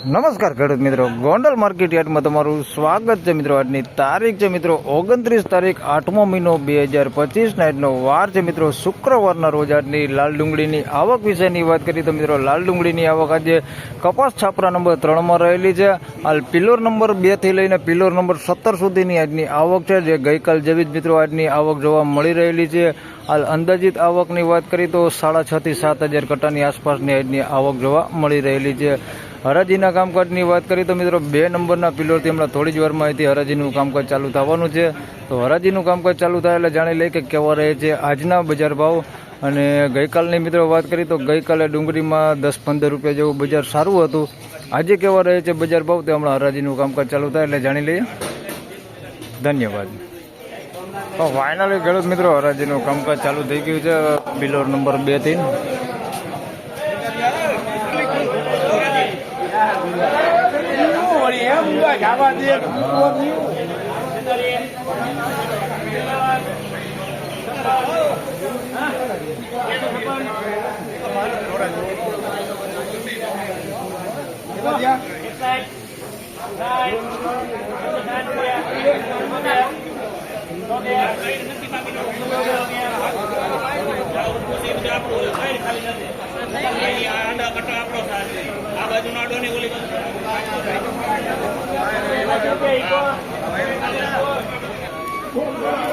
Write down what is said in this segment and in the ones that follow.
નમસ્કાર ખેડૂત મિત્રો, ગોંડલ માર્કેટ યાર્ડમાં તમારું સ્વાગત છે મિત્રો. આજની તારીખ છે મિત્રો 29 તારીખ 8મો મહિનો 2025 નાઇટનો વાર છે મિત્રો શુક્રવારના રોજ. આજની લાલ ડુંગળીની આવક વિશેની વાત કરીએ તો મિત્રો લાલ ડુંગળીની આવક આજે કપાસ છાપરા નંબર 3માં રહેલી છે. હાલ પિલોર નંબર 2 થી લઈને પિલોર નંબર 17 સુધીની આજની આવક છે, જે ગઈકાલ જેવી જ મિત્રો આજની આવક જોવા મળી રહેલી છે. હાલ અંદાજિત આવકની વાત કરીએ તો 6.5 થી 7,000 કટ્ટાની આસપાસની આજની આવક જોવા મળી રહેલી છે. હરાજીના કામકાજની વાત કરીએ તો મિત્રો 2 નંબરના પિલોરથી હમણાં થોડી જ વારમાં અહીંથી હરાજીનું કામકાજ ચાલુ થવાનું છે. તો હરાજીનું કામકાજ ચાલુ થાય એટલે જાણી લઈએ કે કેવા રહે છે આજના બજાર ભાવ. અને ગઈકાલની મિત્રો વાત કરીએ તો ગઈકાલે ડુંગળીમાં 10-15 રૂપિયા જેવું બજાર સારું હતું. આજે કેવા રહે છે બજાર ભાવ તે હમણાં હરાજીનું કામકાજ ચાલુ થાય એટલે જાણી લઈએ. ધન્યવાદ. તો ફાઇનલી ખેડૂત મિત્રો હરાજીનું કામકાજ ચાલુ થઈ ગયું છે પિલોર નંબર 2 થી.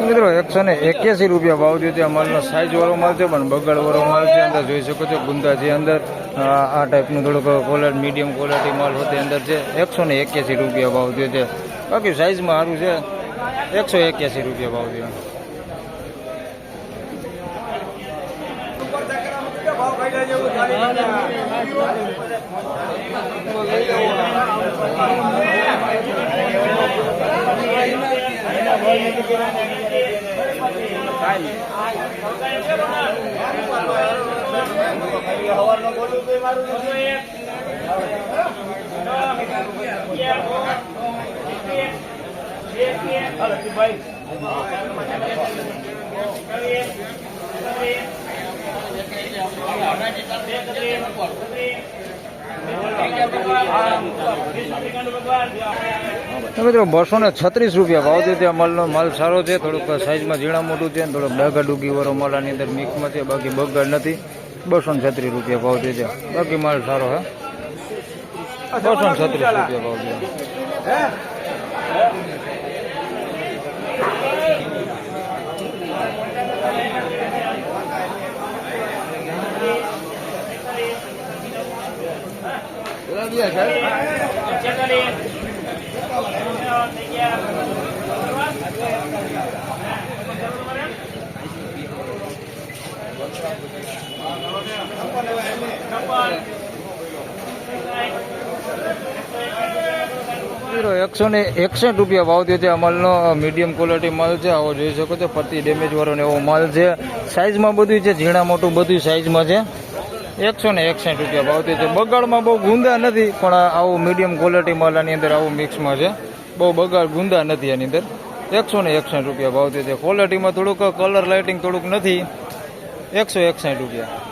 મિત્રો 181 રૂપિયા ભાવ છે. ત્યાં માલનો સાઇઝ વાળો માલ છે પણ બગાડ વાળો માલ છે. અંદર જોઈ શકો છો ગુંદા છે અંદર. આ ટાઈપનું થોડુંક ક્વોલિટી મીડિયમ ક્વોલિટી માલ હોતી અંદર છે. 181 રૂપિયા ભાવ છે. બાકી સાઇઝમાં સારું છે. 181 રૂપિયા ભાવ છે. મિત્રો 236 રૂપિયા ભાવ છે. ત્યાં માલનો માલ સારો છે. થોડુંક સાઇઝમાં ઝીણા મોટું છે. થોડોક ડાઘા ડૂગી વાળો માલ આની અંદર મિક્સમાં છે. બાકી બગાડ નથી. 236 રૂપિયા ભાવ છે. બાકી માલ સારો હે. 236 રૂપિયા ભાવ છે. મિત્રો 161 રૂપિયા ભાવ થયો છે. આ માલનો મીડિયમ ક્વોલિટી માલ છે. આવો જોઈ શકો છો. પ્રતિ ડેમેજ વાળો ને એવો માલ છે. સાઇઝમાં બધું છે. ઝીણા મોટું બધું સાઇઝમાં છે. 161 રૂપિયા ભાવ થયો છે. બગાડમાં બહુ ગુંદા નથી પણ આવું મીડિયમ ક્વોલિટી માલ આની અંદર આવું મિક્સમાં છે. બહુ બગાડ ગુંદા નથી આની અંદર. 161 રૂપિયા ભાવ થયો છે. ક્વોલિટીમાં થોડુંક કલર લાઇટિંગ થોડુંક નથી. 161 રૂપિયા.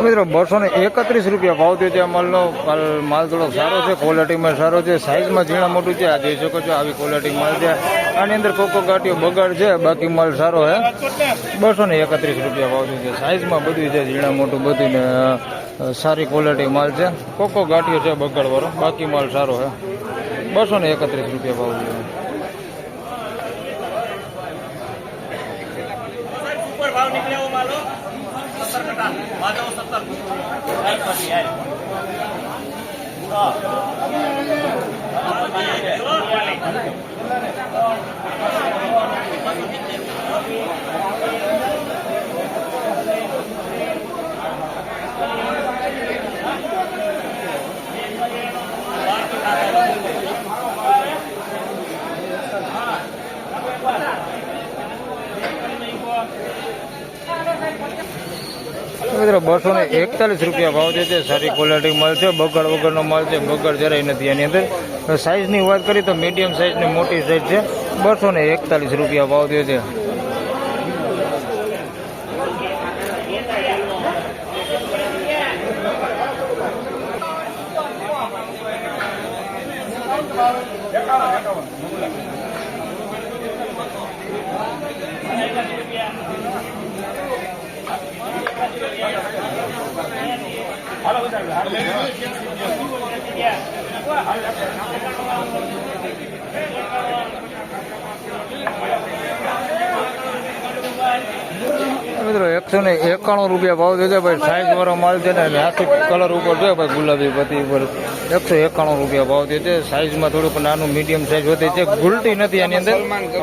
મિત્રો 231 રૂપિયા ભાવ થયો છે. માલનો માલ થોડો સારો છે. ક્વોલિટીમાં સારો છે. સાઇઝમાં ઝીણા મોટું છે. આ જોઈ શકો છો આવી ક્વોલિટી માલ છે. આની અંદર કોકો ગાંઠિયો બગાડ છે. બાકી માલ સારો છે. 231 રૂપિયા ભાવ થયો છે. સાઇઝમાં બધું છે. ઝીણા મોટું બધું ને સારી ક્વોલિટી માલ છે. કોકો ગાંઠિયો છે બગાડવાળો. બાકી માલ સારો છે. 231 રૂપિયા ભાવ છે. મિત્રો 241 રૂપિયા ભાવ છે. સારી ક્વોલિટી માલ છે, બગડ વગરનો માલ છે, બગડ જરાય નથી આની અંદર. સાઇઝની વાત કરીએ તો મીડિયમ સાઇઝની મોટી સાઇઝ છે. 241 રૂપિયા ભાવ થયો છે. મિત્રો 191 રૂપિયા ભાવ છે ભાઈ. સાઈઝ વાળો માલ છે ને હાથી કલર ઉપર છે ભાઈ, ગુલાબી પત્તી ઉપર 191 રૂપિયા ભાવ છે. સાઈઝમાં થોડુંક નાનું મીડિયમ સાઈઝ હોતી છે, ગુલટી નથી આની અંદર,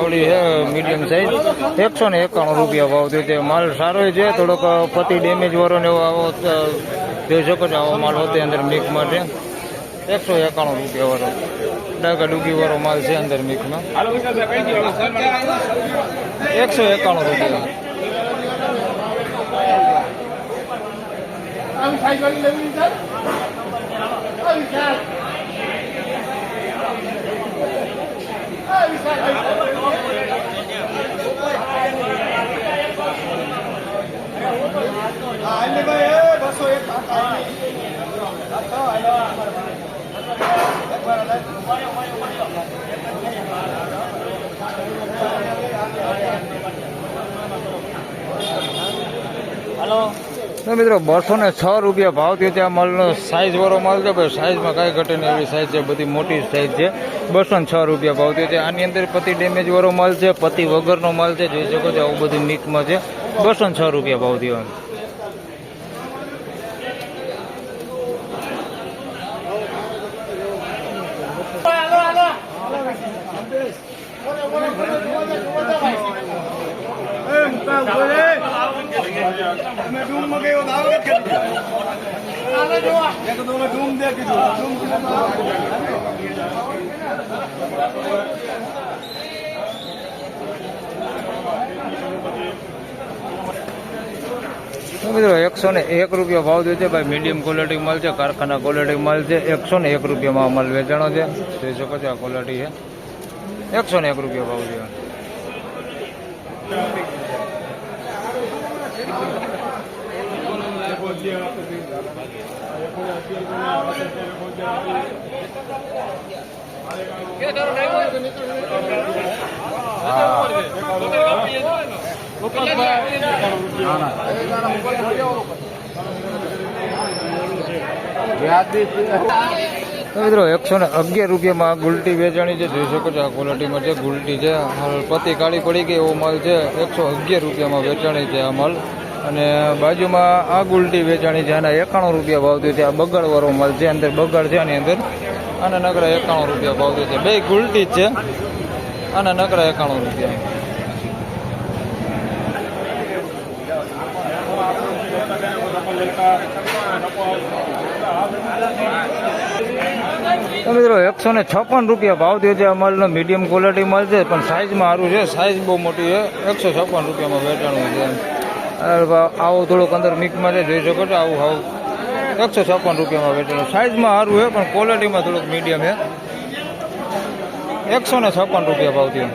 ઓલી છે મીડિયમ સાઈઝ. 191 રૂપિયા ભાવ છે. માલ સારો છે, થોડોક પત્તી ડેમેજ વાળો ને એવો આવો જોઈ શકો છો, આવો માલ હોતે અંદર મિક્સમાં છે. 191 રૂપિયા વાળો ડાગા ડુગી વાળો માલ છે અંદર મિક્સમાં. 191 રૂપિયા. તો મિત્રો 206 રૂપિયા ભાવ થયો છે. આ માલનો સાઈઝ વાળો માલ છે ભાઈ, સાઈઝમાં કાંઈ ઘટે નહીં એવી સાઈઝ છે, બધી મોટી સાઈઝ છે. 206 રૂપિયા ભાવ થયો છે. આની અંદર પતિ ડેમેજ વાળો માલ છે, પતિ વગરનો માલ છે, જોઈ શકો છો આવું બધું મિક્સમાં છે. 206 રૂપિયા ભાવ થયો. મિત્રો 101 રૂપિયા ભાવ થયો છે ભાઈ. મીડિયમ ક્વોલિટી માલ છે, કારખાના ક્વોલિટી માલ છે. 101 રૂપિયામાં માલ વેચાણો છે, જોઈ શકો છો આ ક્વોલિટી છે. 101 રૂપિયા ભાવ થયો. મિત્રો 111 રૂપિયામાં ગુલટી વેચાણી છે, જોઈ શકો છો આ ક્વોલિટીમાં છે. ગુલટી છે, પત્તી કાળી પડી ગઈ એવો માલ છે. 111 રૂપિયામાં વેચાણી છે આ માલ. અને બાજુમાં આ ગુલટી વેચાણી છે, આના 91 રૂપિયા ભાવ થયો છે. આ બગાડવાળો માલ છે, અંદર બગાડ છે આની અંદર. આના નકરા 91 રૂપિયા ભાવ થયો છે. બે ગુલટી જ છે, આના નકરા 91 રૂપિયા. તો મિત્રો 156 રૂપિયા ભાવ થયો છે. આ માલનો મીડિયમ ક્વોલિટી માલ છે, પણ સાઈઝમાં સારું છે, સાઈઝ બહુ મોટી છે. 156 રૂપિયામાં વેચાણું છે. આવું થોડુંક અંદર મિક્સમાં છે, જોઈ શકો છો. આવું 156 રૂપિયામાં વેચાણું. સાઈઝમાં સારું છે, પણ ક્વોલિટીમાં થોડુંક મીડિયમ છે. 156 રૂપિયા ભાવ થયો.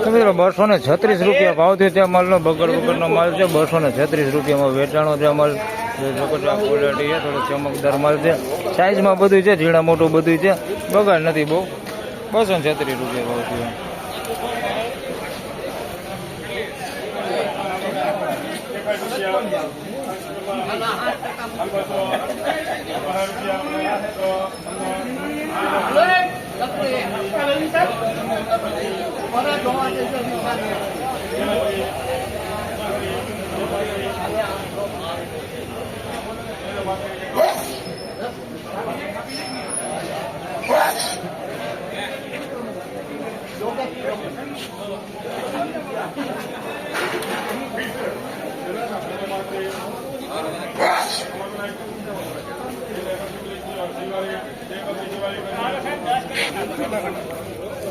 તો મિત્રો 236 રૂપિયા ભાવથી ત્યાં માલનો બગડ વગરનો માલ છે. 236 રૂપિયામાં વેચાણો છે માલ. ક્વોલિટી છે, થોડો ચમકદાર માલ છે. સાઈઝમાં બધું છે, ઝીણા મોટું બધું છે, બગાડ નથી બહુ. 236 રૂપિયા ભાવથી.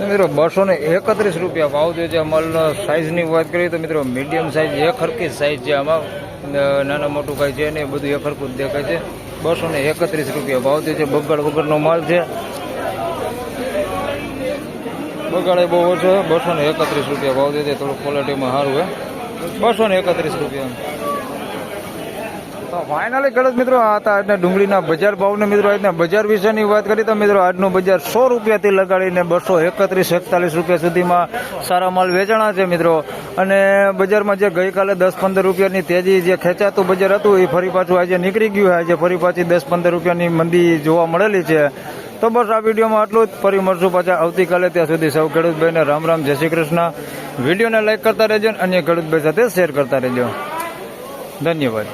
મિત્રો 231 રૂપિયા ભાવ જે છે માલનો. સાઇઝની વાત કરીએ તો મિત્રો મીડિયમ સાઇઝ એક હરખી સાઇઝ છે. આમાં નાના મોટું કાંઈ છે નહીં, બધું એક હરખું જ દેખાય છે. 231 રૂપિયા ભાવ જે છે. બગાડ વગરનો માલ છે, બગાડે બહુ ઓછો છે. 231 રૂપિયા ભાવ જે છે. થોડું ક્વોલિટીમાં સારું છે. 231 રૂપિયા. તો ફાઇનલી ખેડૂત મિત્રો આ હતા આજના ડુંગળીના બજાર ભાવને. મિત્રો આજના બજાર વિશેની વાત કરી તો મિત્રો આજનું બજાર 100 રૂપિયાથી લગાડીને 231-41 રૂપિયા સુધીમાં સારા માલ વેચાણા છે મિત્રો. અને બજારમાં જે ગઈકાલે 10-15 રૂપિયાની તેજી જે ખેંચાતું બજાર હતું એ ફરી પાછું આજે નીકળી ગયું છે. આજે ફરી પાછી 10-15 રૂપિયાની મંદી જોવા મળેલી છે. તો બસ આ વિડીયોમાં આટલું જ. ફરી મળશું પાછા આવતીકાલે. ત્યાં સુધી સૌ ખેડૂતભાઈને રામ રામ, જય શ્રી કૃષ્ણ. વિડીયોને લાઈક કરતા રહેજો અને અન્ય ખેડૂતભાઈ સાથે શેર કરતા રહેજો. ધન્યવાદ.